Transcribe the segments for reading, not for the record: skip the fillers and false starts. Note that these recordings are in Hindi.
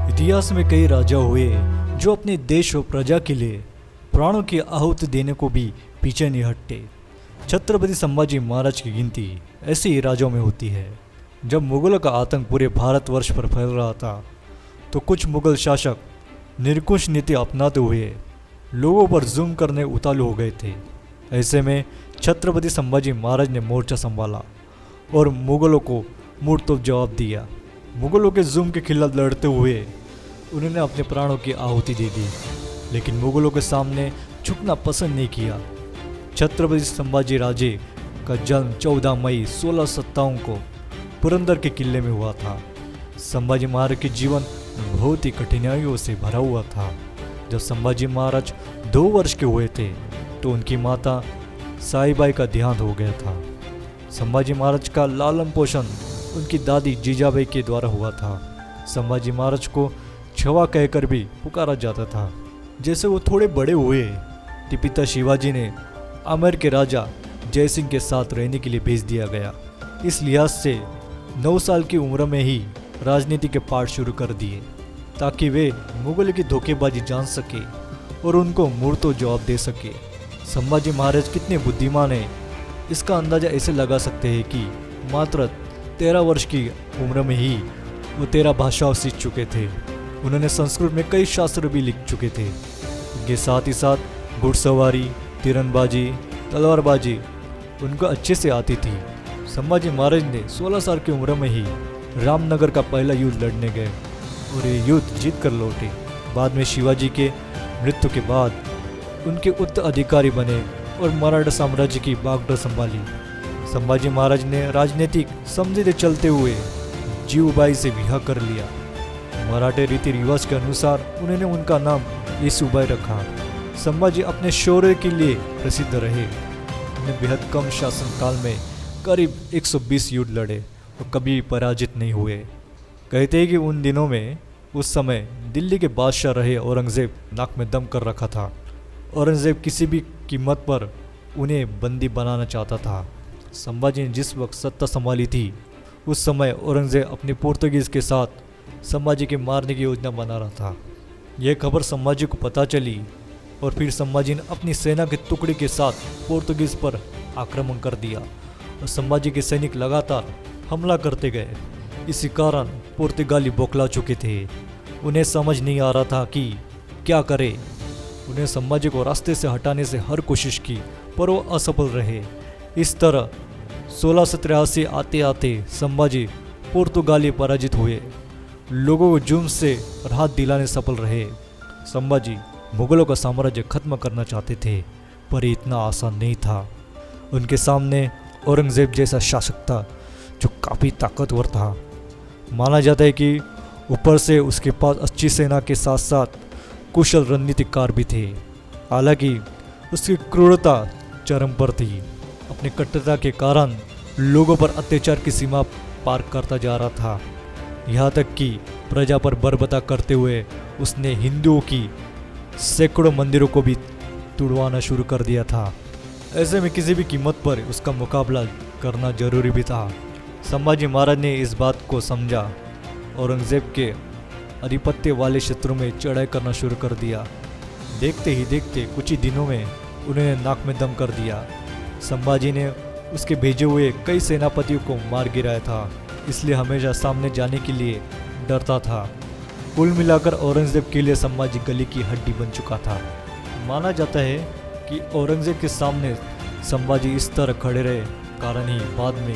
इतिहास में कई राजा हुए जो अपने देश और प्रजा के लिए प्राणों की आहुति देने को भी पीछे नहीं हटते। छत्रपति संभाजी महाराज की गिनती ऐसे ही राजाओं में होती है। जब मुगलों का आतंक पूरे भारतवर्ष पर फैल रहा था तो कुछ मुगल शासक निरंकुश नीति अपनाते हुए लोगों पर जुल्म करने उतालू हो गए थे। ऐसे में छत्रपति संभाजी महाराज ने मोर्चा संभाला और मुगलों को मुंहतोड़ जवाब दिया। मुगलों के जुल्म के खिलाफ लड़ते हुए उन्होंने अपने प्राणों की आहुति दे दी, लेकिन मुगलों के सामने झुकना पसंद नहीं किया। छत्रपति संभाजी राजे का जन्म 14 मई 1657 को पुरंदर के किले में हुआ था। संभाजी महाराज के जीवन बहुत ही कठिनाइयों से भरा हुआ था। जब संभाजी महाराज 2 वर्ष के हुए थे तो उनकी माता साईबाई का देहांत हो गया था। संभाजी महाराज का लालन पोषण उनकी दादी जीजाबाई के द्वारा हुआ था। संभाजी महाराज को छवा कहकर भी पुकारा जाता था। जैसे वो थोड़े बड़े हुए तो पिता शिवाजी ने आमेर के राजा जयसिंह के साथ रहने के लिए भेज दिया गया। इस लिहाज से 9 साल की उम्र में ही राजनीति के पाठ शुरू कर दिए ताकि वे मुगल की धोखेबाजी जान सके और उनको मुंहतोड़ जवाब दे सके। संभाजी महाराज कितने बुद्धिमान हैं इसका अंदाजा ऐसे लगा सकते हैं कि मात्र 13 वर्ष की उम्र में ही वो 13 भाषाओं सीख चुके थे। उन्होंने संस्कृत में कई शास्त्र भी लिख चुके थे। इनके साथ ही साथ घुड़सवारी, तीरंदाजी, तलवारबाजी उनको अच्छे से आती थी। संभाजी महाराज ने 16 साल की उम्र में ही रामनगर का पहला युद्ध लड़ने गए और ये युद्ध जीत कर लौटे। बाद में शिवाजी के मृत्यु के बाद उनके उत्तराधिकारी बने और मराठा साम्राज्य की बागडोर संभाली। संभाजी महाराज ने राजनीतिक समझे चलते हुए जीवबाई से विवाह कर लिया। मराठे रीति रिवाज के अनुसार उन्होंने उनका नाम येसुबाई रखा। संभाजी अपने शौर्य के लिए प्रसिद्ध रहे। उन्हें बेहद कम शासनकाल में करीब 120 युद्ध लड़े और कभी पराजित नहीं हुए। कहते हैं कि उन दिनों में उस समय दिल्ली के बादशाह रहे औरंगजेब नाक में दम कर रखा था। औरंगजेब किसी भी कीमत पर उन्हें बंदी बनाना चाहता था। संभाजी ने जिस वक्त सत्ता संभाली थी उस समय औरंगजेब अपने पुर्तगीज़ के साथ संभाजी के मारने की योजना बना रहा था। यह खबर संभाजी को पता चली और फिर संभाजी ने अपनी सेना के टुकड़े के साथ पुर्तगीज़ पर आक्रमण कर दिया और संभाजी के सैनिक लगातार हमला करते गए। इसी कारण पुर्तगाली बौखला चुके थे। उन्हें समझ नहीं आ रहा था कि क्या करे। उन्हें संभाजी को रास्ते से हटाने से हर कोशिश की पर वो असफल रहे। इस तरह 1683 आते आते संभाजी पुर्तगाली पराजित हुए। लोगों को जुर्म से राहत दिलाने सफल रहे। संभाजी मुगलों का साम्राज्य खत्म करना चाहते थे पर इतना आसान नहीं था। उनके सामने औरंगजेब जैसा शासक था जो काफ़ी ताकतवर था। माना जाता है कि ऊपर से उसके पास अच्छी सेना के साथ साथ कुशल रणनीतिकार भी थे। हालांकि उसकी क्रूरता चरम पर थी। अपनी कट्टरता के कारण लोगों पर अत्याचार की सीमा पार करता जा रहा था। यहाँ तक कि प्रजा पर बर्बरता करते हुए उसने हिंदुओं की सैकड़ों मंदिरों को भी तुड़वाना शुरू कर दिया था। ऐसे में किसी भी कीमत पर उसका मुकाबला करना जरूरी भी था। संभाजी महाराज ने इस बात को समझा। औरंगजेब के आधिपत्य वाले क्षेत्रों में चढ़ाई करना शुरू कर दिया। देखते ही देखते कुछ ही दिनों में उन्होंने नाक में दम कर दिया। संभाजी ने उसके भेजे हुए कई सेनापतियों को मार गिराया था, इसलिए हमेशा सामने जाने के लिए डरता था। कुल मिलाकर औरंगजेब के लिए संभाजी गले की हड्डी बन चुका था। माना जाता है कि औरंगजेब के सामने संभाजी इस तरह खड़े रहे कारण ही बाद में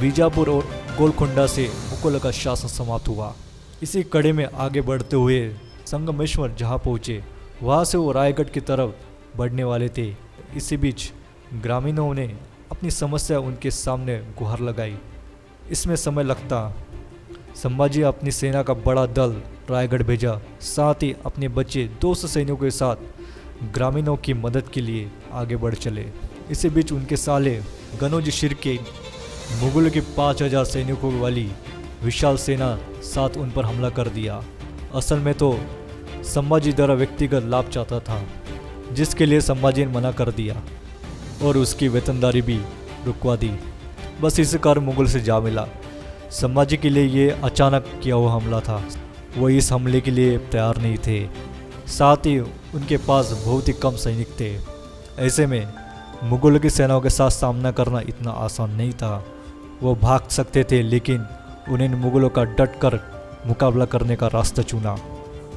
बीजापुर और गोलकोंडा से मुगलों का शासन समाप्त हुआ। इसी कड़े में आगे बढ़ते हुए संगमेश्वर जहाँ पहुँचे वहाँ से वो रायगढ़ की तरफ बढ़ने वाले थे। इसी बीच ग्रामीणों ने अपनी समस्या उनके सामने गुहार लगाई। इसमें समय लगता। संभाजी अपनी सेना का बड़ा दल रायगढ़ भेजा, साथ ही अपने बच्चे 200 सैनिकों के साथ ग्रामीणों की मदद के लिए आगे बढ़ चले। इसी बीच उनके साले गनोजी शिर्के मुगलों की 5000 सैनिकों वाली विशाल सेना साथ उन पर हमला कर दिया। असल में तो संभाजी द्वारा व्यक्तिगत लाभ चाहता था, जिसके लिए संभाजी ने मना कर दिया और उसकी वेतनदारी भी रुकवा दी। बस इसी कारण मुगल से जा मिला। संभाजी के लिए ये अचानक किया हुआ हमला था। वो इस हमले के लिए तैयार नहीं थे। साथ ही उनके पास बहुत ही कम सैनिक थे। ऐसे में मुगलों की सेनाओं के साथ सामना करना इतना आसान नहीं था। वो भाग सकते थे, लेकिन उन्हें मुगलों का डट कर मुकाबला करने का रास्ता चुना।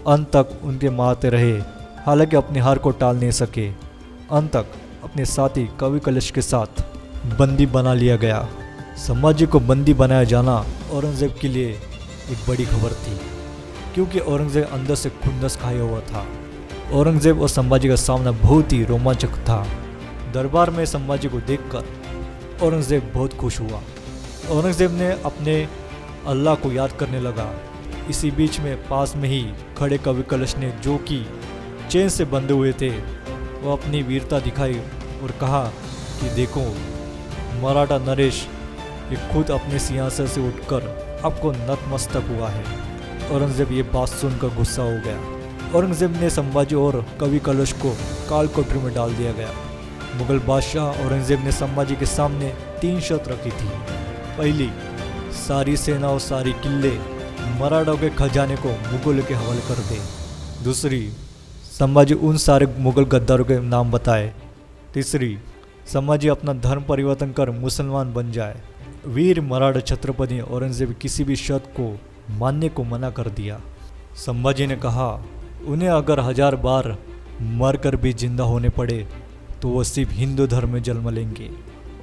अंत तक उनके मारते रहे, हालांकि अपनी हार को टाल नहीं सके। अंत तक अपने साथी कवि कलश के साथ बंदी बना लिया गया। संभाजी को बंदी बनाया जाना औरंगजेब के लिए एक बड़ी खबर थी, क्योंकि औरंगजेब अंदर से खुंदस खाया हुआ था। औरंगजेब और संभाजी का सामना बहुत ही रोमांचक था। दरबार में संभाजी को देखकर औरंगजेब बहुत खुश हुआ। औरंगजेब ने अपने अल्लाह को याद करने लगा। इसी बीच में पास में ही खड़े कवि कलश ने, जो कि चेन से बंधे हुए थे, वो अपनी वीरता दिखाई और कहा कि देखो, मराठा नरेश ये खुद अपने सिंहासन से उठकर आपको नतमस्तक हुआ है। औरंगजेब ये बात सुनकर गुस्सा हो गया। औरंगजेब ने संभाजी और कवि कलश को काल कोठरी में डाल दिया गया। मुगल बादशाह औरंगजेब ने संभाजी के सामने 3 शर्त रखी थी। पहली, सारी सेना और सारी किले मराठों के खजाने को मुगलों के हवाले कर दे। दूसरी, संभाजी उन सारे मुगल गद्दारों के नाम बताए। तीसरी, संभाजी अपना धर्म परिवर्तन कर मुसलमान बन जाए। वीर मराठा छत्रपति औरंगजेब किसी भी शर्त को मानने को मना कर दिया। संभाजी ने कहा, उन्हें अगर 1000 बार मरकर भी जिंदा होने पड़े तो वो सिर्फ हिंदू धर्म में जन्म लेंगे।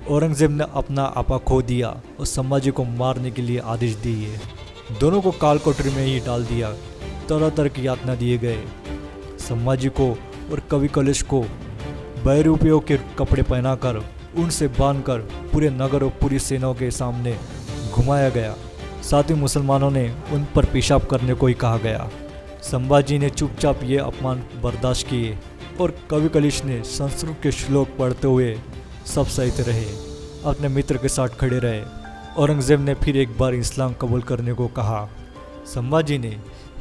औरंगजेब ने अपना आपा खो दिया और संभाजी को मारने के लिए आदेश दिए। दोनों को काल कोठरी में ही डाल दिया। तरह तरह की यातना दिए गए। संभाजी को और कवि कलश को बहरूपियों के कपड़े पहनाकर, उनसे बांधकर पूरे नगर और पूरी सेनाओं के सामने घुमाया गया। साथ ही मुसलमानों ने उन पर पेशाब करने को ही कहा गया। संभाजी ने चुपचाप ये अपमान बर्दाश्त किए और कवि कलश ने संस्कृत के श्लोक पढ़ते हुए सब सहते रहे, अपने मित्र के साथ खड़े रहे। औरंगजेब ने फिर एक बार इस्लाम कबूल करने को कहा। संभाजी ने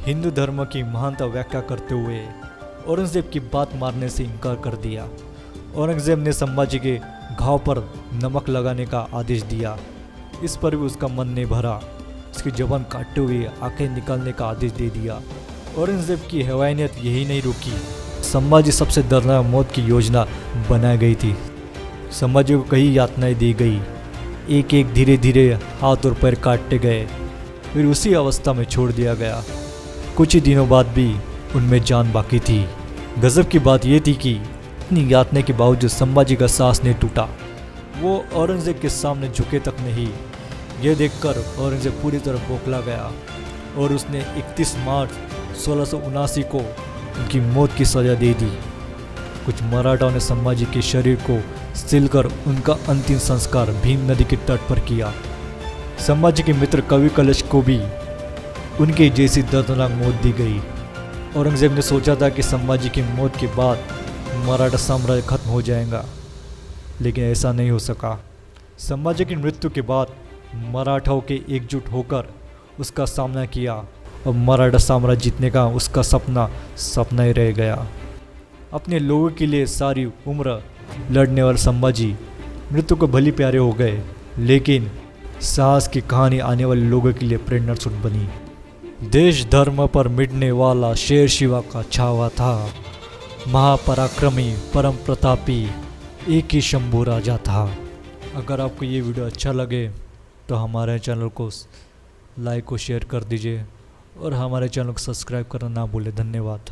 हिंदू धर्म की महानता व्याख्या करते हुए औरंगजेब की बात मानने से इनकार कर दिया। औरंगजेब ने संभाजी के घाव पर नमक लगाने का आदेश दिया। इस पर भी उसका मन नहीं भरा। उसकी जबान काटते हुए आंखें निकालने का आदेश दे दिया। औरंगजेब की हैवानियत यही नहीं रुकी। संभाजी सबसे दर्दनाक मौत की योजना बनाई गई थी। संभाजी को कई यातनाएं दी गई। एक एक धीरे धीरे हाथ और पैर काटते गए, फिर उसी अवस्था में छोड़ दिया गया। कुछ ही दिनों बाद भी उनमें जान बाकी थी। गजब की बात यह थी कि इतनी यातनाओं के बावजूद संभाजी का सांस नहीं टूटा। वो औरंगजेब के सामने झुके तक नहीं। यह देखकर औरंगजेब पूरी तरह बौखला गया और उसने 31 मार्च 1679 को उनकी मौत की सजा दे दी। कुछ मराठाओं ने संभाजी के शरीर को सिलकर उनका अंतिम संस्कार भीम नदी के तट पर किया। संभाजी के मित्र कवि कलश को भी उनके जैसी दर्दनाक मौत दी गई। औरंगजेब ने सोचा था कि संभाजी की मौत के बाद मराठा साम्राज्य खत्म हो जाएगा, लेकिन ऐसा नहीं हो सका। संभाजी की मृत्यु के बाद मराठाओं के एकजुट होकर उसका सामना किया और मराठा साम्राज्य जीतने का उसका सपना ही रह गया। अपने लोगों के लिए सारी उम्र लड़ने वाले संभाजी मृत्यु को भली प्यारे हो गए, लेकिन साहस की कहानी आने वाले लोगों के लिए प्रेरणा स्रोत बनी। देश धर्म पर मिटने वाला शेर शिवा का छावा था, महापराक्रमी परम प्रतापी एक ही शंभू राजा था। अगर आपको ये वीडियो अच्छा लगे तो हमारे चैनल को लाइक और शेयर कर दीजिए और हमारे चैनल को सब्सक्राइब करना ना भूलें। धन्यवाद।